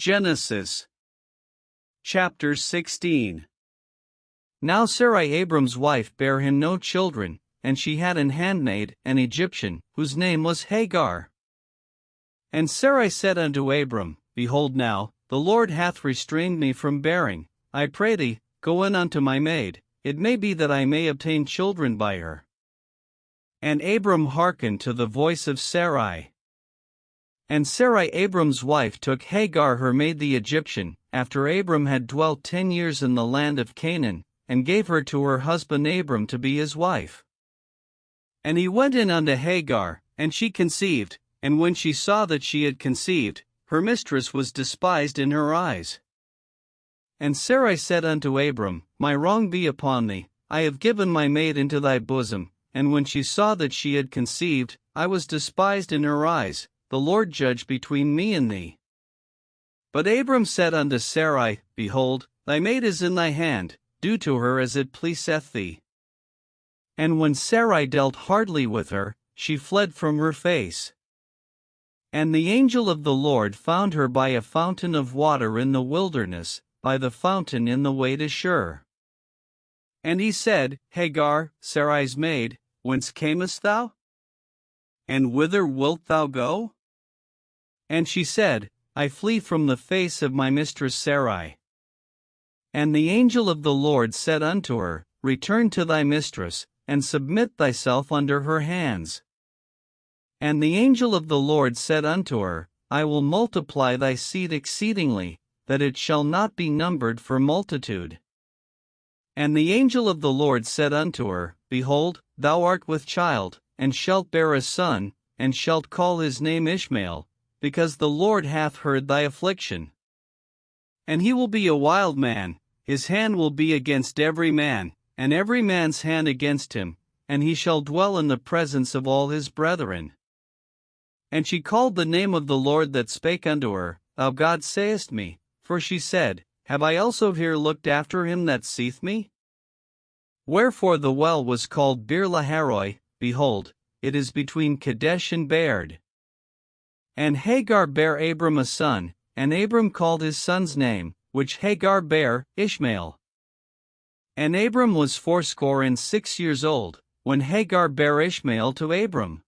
Genesis chapter 16. Now Sarai Abram's wife bare him no children, and she had an handmaid, an Egyptian, whose name was Hagar. And Sarai said unto Abram, Behold now, the Lord hath restrained me from bearing. I pray thee, go in unto my maid, it may be that I may obtain children by her. And Abram hearkened to the voice of Sarai. And Sarai Abram's wife took Hagar her maid the Egyptian, after Abram had dwelt 10 years in the land of Canaan, and gave her to her husband Abram to be his wife. And he went in unto Hagar, and she conceived, and when she saw that she had conceived, her mistress was despised in her eyes. And Sarai said unto Abram, My wrong be upon thee, I have given my maid into thy bosom, and when she saw that she had conceived, I was despised in her eyes, the Lord judge between me and thee. But Abram said unto Sarai, Behold, thy maid is in thy hand, do to her as it pleaseth thee. And when Sarai dealt hardly with her, she fled from her face. And the angel of the Lord found her by a fountain of water in the wilderness, by the fountain in the way to Shur. And he said, Hagar, Sarai's maid, whence camest thou? And whither wilt thou go? And she said, I flee from the face of my mistress Sarai. And the angel of the Lord said unto her, Return to thy mistress, and submit thyself under her hands. And the angel of the Lord said unto her, I will multiply thy seed exceedingly, that it shall not be numbered for multitude. And the angel of the Lord said unto her, Behold, thou art with child, and shalt bear a son, and shalt call his name Ishmael, because the Lord hath heard thy affliction. And he will be a wild man, his hand will be against every man, and every man's hand against him, and he shall dwell in the presence of all his brethren. And she called the name of the Lord that spake unto her, Thou God sayest me, for she said, Have I also here looked after him that seeth me? Wherefore the well was called Beer-lahai-roi, behold, it is between Kadesh and Bered. And Hagar bare Abram a son, and Abram called his son's name, which Hagar bare, Ishmael. And Abram was 86 years old, when Hagar bare Ishmael to Abram.